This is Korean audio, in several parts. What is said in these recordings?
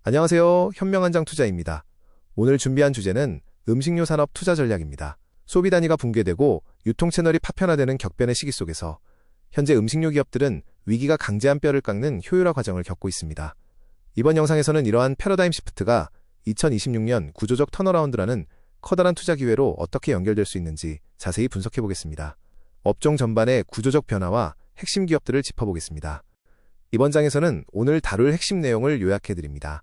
안녕하세요. 현명한장 투자입니다. 오늘 준비한 주제는 음식료 산업 투자 전략입니다. 소비 단위가 붕괴되고 유통 채널이 파편화되는 격변의 시기 속에서 현재 음식료 기업들은 위기가 강제한 뼈를 깎는 효율화 과정을 겪고 있습니다. 이번 영상에서는 이러한 패러다임 시프트가 2026년 구조적 턴어라운드라는 커다란 투자 기회로 어떻게 연결될 수 있는지 자세히 분석해 보겠습니다. 업종 전반의 구조적 변화와 핵심 기업들을 짚어보겠습니다. 이번 장에서는 오늘 다룰 핵심 내용을 요약해 드립니다.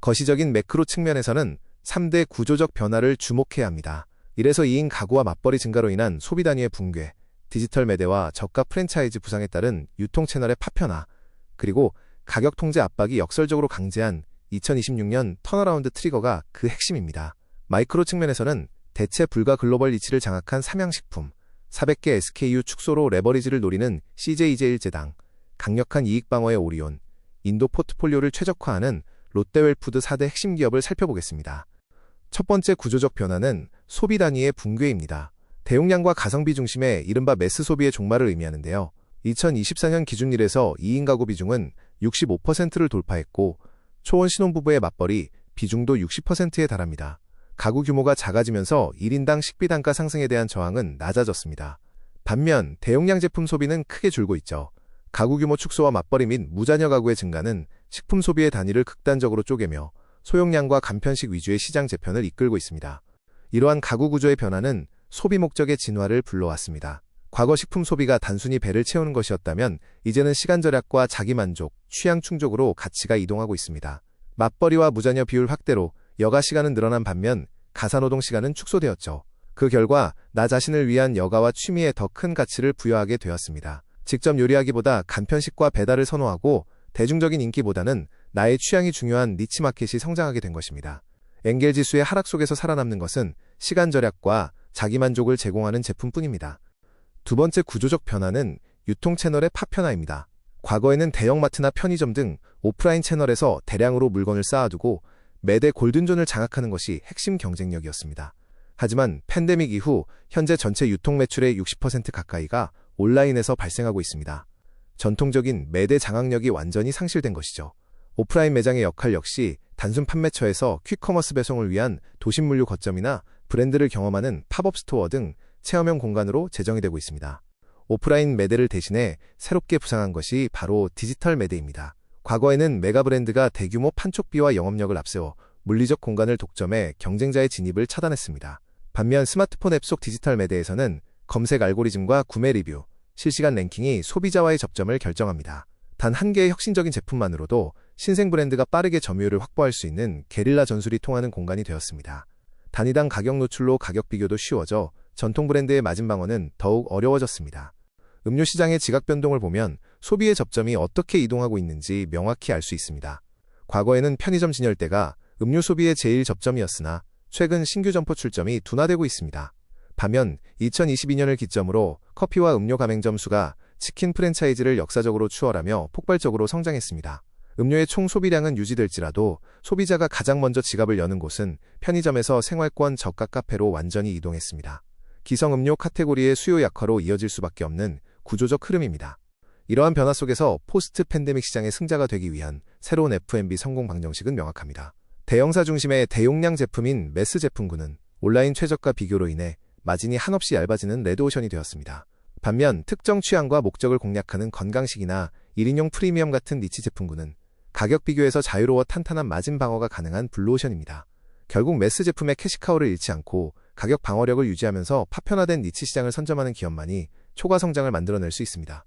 거시적인 매크로 측면에서는 3대 구조적 변화를 주목해야 합니다. 1에서 2인 가구와 맞벌이 증가로 인한 소비 단위의 붕괴, 디지털 매대와 저가 프랜차이즈 부상에 따른 유통 채널의 파편화, 그리고 가격 통제 압박이 역설적으로 강제한 2026년 턴어라운드 트리거가 그 핵심입니다. 마이크로 측면에서는 대체 불가 글로벌 니치를 장악한 삼양식품, 400개 SKU 축소로 레버리지를 노리는 CJ-EJ1제당, 강력한 이익 방어의 오리온, 인도 포트폴리오를 최적화하는 롯데웰푸드 4대 핵심 기업을 살펴보겠습니다. 첫 번째 구조적 변화는 소비 단위의 붕괴입니다. 대용량과 가성비 중심의 이른바 매스 소비의 종말을 의미하는데요. 2024년 기준 1에서 2인 가구 비중은 65%를 돌파했고 초혼 신혼부부의 맞벌이 비중도 60%에 달합니다. 가구 규모가 작아지면서 1인당 식비 단가 상승에 대한 저항은 낮아졌습니다. 반면 대용량 제품 소비는 크게 줄고 있죠. 가구 규모 축소와 맞벌이 및 무자녀 가구의 증가는 식품 소비의 단위를 극단적으로 쪼개며 소용량과 간편식 위주의 시장 재편을 이끌고 있습니다. 이러한 가구 구조의 변화는 소비 목적의 진화를 불러왔습니다. 과거 식품 소비가 단순히 배를 채우는 것이었다면 이제는 시간 절약과 자기 만족, 취향 충족으로 가치가 이동하고 있습니다. 맞벌이와 무자녀 비율 확대로 여가 시간은 늘어난 반면 가사노동 시간은 축소되었죠. 그 결과 나 자신을 위한 여가와 취미에 더 큰 가치를 부여하게 되었습니다. 직접 요리하기보다 간편식과 배달을 선호하고 대중적인 인기보다는 나의 취향이 중요한 니치 마켓이 성장하게 된 것입니다. 엔겔 지수의 하락 속에서 살아남는 것은 시간 절약과 자기 만족을 제공하는 제품뿐입니다. 두 번째 구조적 변화는 유통 채널의 파편화입니다. 과거에는 대형마트나 편의점 등 오프라인 채널에서 대량으로 물건을 쌓아두고 매대 골든존을 장악하는 것이 핵심 경쟁력이었습니다. 하지만 팬데믹 이후 현재 전체 유통 매출의 60% 가까이가 온라인에서 발생하고 있습니다. 전통적인 매대 장악력이 완전히 상실된 것이죠. 오프라인 매장의 역할 역시 단순 판매처에서 퀵커머스 배송을 위한 도심 물류 거점이나 브랜드를 경험하는 팝업 스토어 등 체험형 공간으로 재정이 되고 있습니다. 오프라인 매대를 대신해 새롭게 부상한 것이 바로 디지털 매대입니다. 과거에는 메가 브랜드가 대규모 판촉비와 영업력을 앞세워 물리적 공간을 독점해 경쟁자의 진입을 차단했습니다. 반면 스마트폰 앱 속 디지털 매대에서는 검색 알고리즘과 구매 리뷰, 실시간 랭킹이 소비자와의 접점을 결정합니다. 단 한 개의 혁신적인 제품만으로도 신생 브랜드가 빠르게 점유율을 확보할 수 있는 게릴라 전술이 통하는 공간이 되었습니다. 단위당 가격 노출로 가격 비교도 쉬워져 전통 브랜드의 마진 방어는 더욱 어려워졌습니다. 음료 시장의 지각 변동을 보면 소비의 접점이 어떻게 이동하고 있는지 명확히 알 수 있습니다. 과거에는 편의점 진열대가 음료 소비의 제일 접점이었으나 최근 신규 점포 출점이 둔화되고 있습니다. 반면 2022년을 기점으로 커피와 음료 가맹점 수가 치킨 프랜차이즈를 역사적으로 추월하며 폭발적으로 성장했습니다. 음료의 총 소비량은 유지될지라도 소비자가 가장 먼저 지갑을 여는 곳은 편의점에서 생활권 저가 카페로 완전히 이동했습니다. 기성음료 카테고리의 수요 약화로 이어질 수밖에 없는 구조적 흐름입니다. 이러한 변화 속에서 포스트 팬데믹 시장의 승자가 되기 위한 새로운 F&B 성공 방정식은 명확합니다. 대형사 중심의 대용량 제품인 매스 제품군은 온라인 최저가 비교로 인해 마진이 한없이 얇아지는 레드오션이 되었습니다. 반면 특정 취향과 목적을 공략하는 건강식이나 1인용 프리미엄 같은 니치 제품군은 가격 비교에서 자유로워 탄탄한 마진 방어가 가능한 블루오션입니다. 결국 매스 제품의 캐시카우를 잃지 않고 가격 방어력을 유지하면서 파편화된 니치 시장을 선점하는 기업만이 초과 성장을 만들어낼 수 있습니다.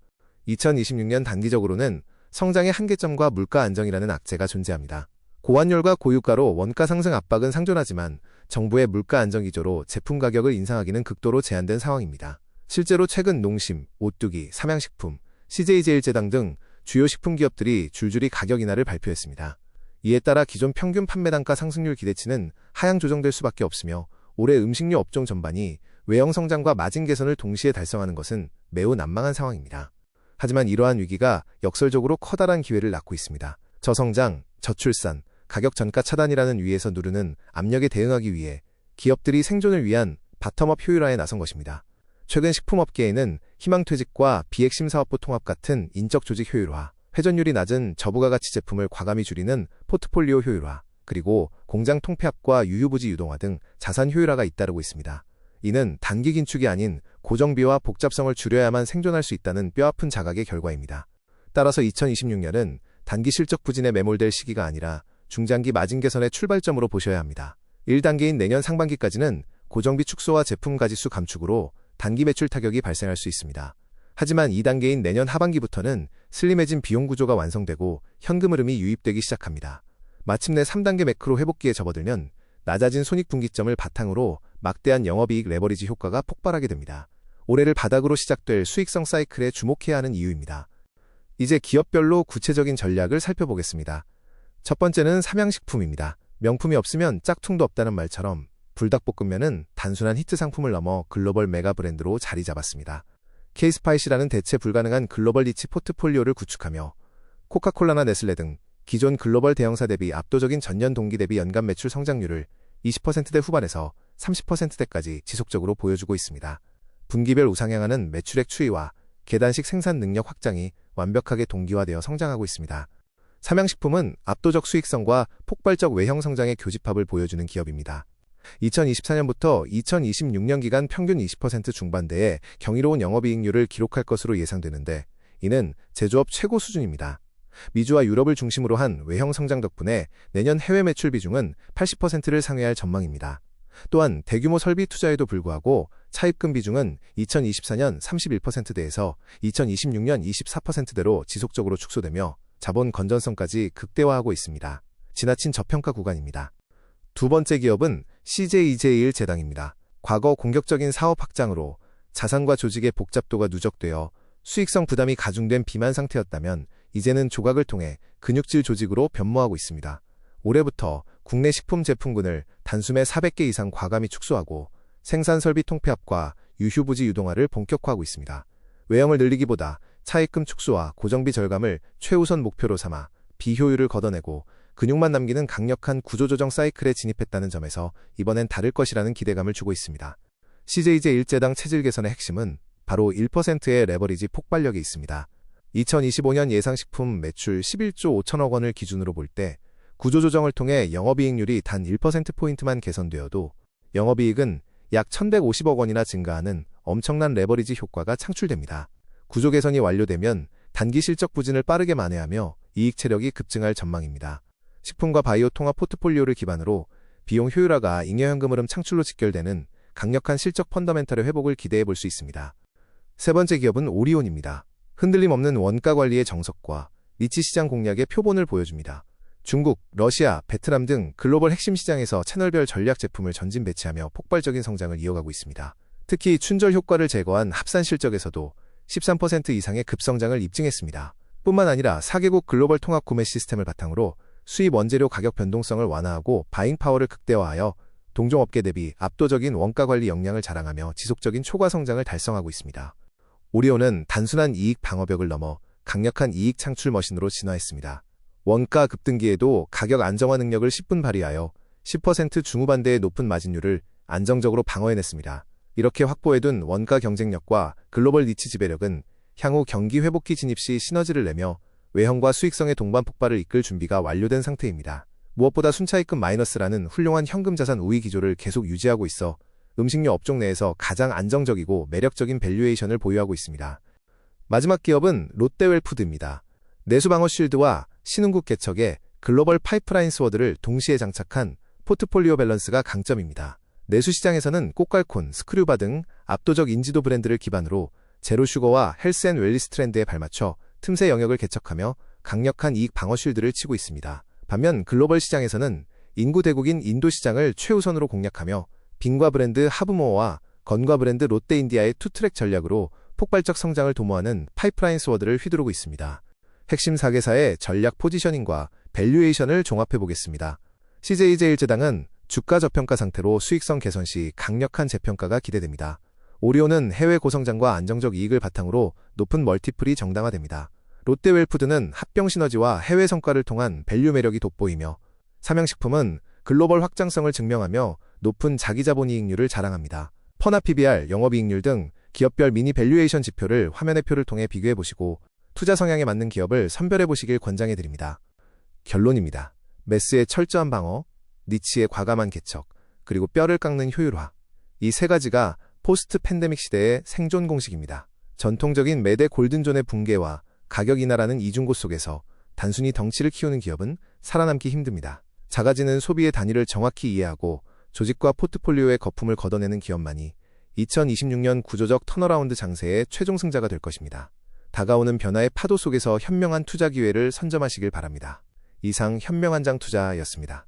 2026년 단기적으로는 성장의 한계점과 물가 안정이라는 악재가 존재합니다. 고환율과 고유가로 원가 상승 압박은 상존하지만 정부의 물가 안정 기조로 제품 가격을 인상하기는 극도로 제한된 상황입니다. 실제로 최근 농심, 오뚜기, 삼양식품, CJ-제일제당 등 주요 식품 기업들이 줄줄이 가격 인하를 발표했습니다. 이에 따라 기존 평균 판매 단가 상승률 기대치는 하향 조정될 수밖에 없으며 올해 음식료 업종 전반이 외형 성장과 마진 개선을 동시에 달성하는 것은 매우 난망한 상황입니다. 하지만 이러한 위기가 역설적으로 커다란 기회를 낳고 있습니다. 저성장, 저출산, 가격 전가 차단이라는 위에서 누르는 압력에 대응하기 위해 기업들이 생존을 위한 바텀업 효율화에 나선 것입니다. 최근 식품업계에는 희망퇴직과 비핵심 사업부 통합 같은 인적 조직 효율화, 회전율이 낮은 저부가 가치 제품을 과감히 줄이는 포트폴리오 효율화, 그리고 공장 통폐합과 유휴부지 유동화 등 자산 효율화가 잇따르고 있습니다. 이는 단기 긴축이 아닌 고정비와 복잡성을 줄여야만 생존할 수 있다는 뼈아픈 자각의 결과입니다. 따라서 2026년은 단기 실적 부진에 매몰될 시기가 아니라 중장기 마진 개선의 출발점으로 보셔야 합니다. 1단계인 내년 상반기까지는 고정비 축소와 제품 가짓수 감축으로 단기 매출 타격이 발생할 수 있습니다. 하지만 2단계인 내년 하반기부터는 슬림해진 비용 구조가 완성되고 현금 흐름이 유입되기 시작합니다. 마침내 3단계 매크로 회복기에 접어들면 낮아진 손익분기점을 바탕으로 막대한 영업이익 레버리지 효과가 폭발하게 됩니다. 올해를 바닥으로 시작될 수익성 사이클에 주목해야 하는 이유입니다. 이제 기업별로 구체적인 전략을 살펴보겠습니다. 첫 번째는 삼양식품입니다. 명품이 없으면 짝퉁도 없다는 말처럼 불닭볶음면은 단순한 히트 상품을 넘어 글로벌 메가 브랜드로 자리 잡았습니다. K스파이시라는 대체 불가능한 글로벌 니치 포트폴리오를 구축하며 코카콜라나 네슬레 등 기존 글로벌 대형사 대비 압도적인 전년 동기 대비 연간 매출 성장률을 20%대 후반에서 30%대까지 지속적으로 보여주고 있습니다. 분기별 우상향하는 매출액 추이와 계단식 생산 능력 확장이 완벽하게 동기화되어 성장하고 있습니다. 삼양식품은 압도적 수익성과 폭발적 외형 성장의 교집합을 보여주는 기업입니다. 2024년부터 2026년 기간 평균 20% 중반대의 경이로운 영업이익률을 기록할 것으로 예상되는데, 이는 제조업 최고 수준입니다. 미주와 유럽을 중심으로 한 외형 성장 덕분에 내년 해외 매출 비중은 80%를 상회할 전망입니다. 또한 대규모 설비 투자에도 불구하고 차입금 비중은 2024년 31%대에서 2026년 24%대로 지속적으로 축소되며 자본 건전성까지 극대화하고 있습니다. 지나친 저평가 구간입니다. 두 번째 기업은 CJ2제1제당입니다. 과거 공격적인 사업 확장으로 자산과 조직의 복잡도가 누적되어 수익성 부담이 가중된 비만 상태였다면 이제는 조각을 통해 근육질 조직으로 변모하고 있습니다. 올해부터 국내 식품 제품군을 단숨에 400개 이상 과감히 축소하고 생산 설비 통폐합과 유휴부지 유동화를 본격화하고 있습니다. 외형을 늘리기보다 차입금 축소와 고정비 절감을 최우선 목표로 삼아 비효율을 걷어내고 근육만 남기는 강력한 구조조정 사이클에 진입했다는 점에서 이번엔 다를 것이라는 기대감을 주고 있습니다. CJ제1제당 체질 개선의 핵심은 바로 1%의 레버리지 폭발력이 있습니다. 2025년 예상식품 매출 11조 5천억 원을 기준으로 볼 때 구조조정을 통해 영업이익률이 단 1%포인트만 개선되어도 영업이익은 약 1,150억 원이나 증가하는 엄청난 레버리지 효과가 창출됩니다. 구조 개선이 완료되면 단기 실적 부진을 빠르게 만회하며 이익 체력이 급증할 전망입니다. 식품과 바이오 통합 포트폴리오를 기반으로 비용 효율화가 잉여 현금 흐름 창출로 직결되는 강력한 실적 펀더멘털의 회복을 기대해 볼 수 있습니다. 세 번째 기업은 오리온입니다. 흔들림 없는 원가 관리의 정석과 니치 시장 공략의 표본을 보여줍니다. 중국, 러시아, 베트남 등 글로벌 핵심 시장에서 채널별 전략 제품을 전진 배치하며 폭발적인 성장을 이어가고 있습니다. 특히 춘절 효과를 제거한 합산 실적에서도 13% 이상의 급성장을 입증했습니다. 뿐만 아니라 4개국 글로벌 통합 구매 시스템을 바탕으로 수입 원재료 가격 변동성을 완화하고 바잉 파워를 극대화하여 동종업계 대비 압도적인 원가 관리 역량을 자랑하며 지속적인 초과 성장을 달성하고 있습니다. 오리온은 단순한 이익 방어벽을 넘어 강력한 이익 창출 머신으로 진화했습니다. 원가 급등기에도 가격 안정화 능력을 10분 발휘하여 10% 중후반대의 높은 마진율을 안정적으로 방어해냈습니다. 이렇게 확보해둔 원가 경쟁력과 글로벌 니치 지배력은 향후 경기 회복기 진입 시 시너지를 내며 외형과 수익성의 동반 폭발을 이끌 준비가 완료된 상태입니다. 무엇보다 순차입금 마이너스라는 훌륭한 현금 자산 우위 기조를 계속 유지하고 있어 음식료 업종 내에서 가장 안정적이고 매력적인 밸류에이션을 보유하고 있습니다. 마지막 기업은 롯데웰푸드입니다. 내수 방어 쉴드와 신흥국 개척에 글로벌 파이프라인 스워드를 동시에 장착한 포트폴리오 밸런스가 강점입니다. 내수 시장에서는 꽃갈콘, 스크류바 등 압도적 인지도 브랜드를 기반으로 제로슈거와 헬스 앤 웰리스 트렌드에 발맞춰 틈새 영역을 개척하며 강력한 이익 방어 쉴드를 치고 있습니다. 반면 글로벌 시장에서는 인구 대국인 인도 시장을 최우선으로 공략하며 빙과 브랜드 하브모어와 건과 브랜드 롯데인디아의 투트랙 전략으로 폭발적 성장을 도모하는 파이프라인 스워드를 휘두르고 있습니다. 핵심 4개사의 전략 포지셔닝과 밸류에이션을 종합해보겠습니다. CJ제1제당은 주가 저평가 상태로 수익성 개선 시 강력한 재평가가 기대됩니다. 오리온은 해외 고성장과 안정적 이익을 바탕으로 높은 멀티플이 정당화됩니다. 롯데웰푸드는 합병 시너지와 해외 성과를 통한 밸류 매력이 돋보이며 삼양식품은 글로벌 확장성을 증명하며 높은 자기자본이익률을 자랑합니다. 퍼나 PBR, 영업이익률 등 기업별 미니 밸류에이션 지표를 화면의 표를 통해 비교해보시고 투자 성향에 맞는 기업을 선별해 보시길 권장해 드립니다. 결론입니다. 매스의 철저한 방어, 니치의 과감한 개척, 그리고 뼈를 깎는 효율화. 이 세 가지가 포스트 팬데믹 시대의 생존 공식입니다. 전통적인 매대 골든존의 붕괴와 가격 인하라는 이중고 속에서 단순히 덩치를 키우는 기업은 살아남기 힘듭니다. 작아지는 소비의 단위를 정확히 이해하고 조직과 포트폴리오의 거품을 걷어내는 기업만이 2026년 구조적 턴어라운드 장세의 최종 승자가 될 것입니다. 다가오는 변화의 파도 속에서 현명한 투자 기회를 선점하시길 바랍니다. 이상 현명한 장 투자였습니다.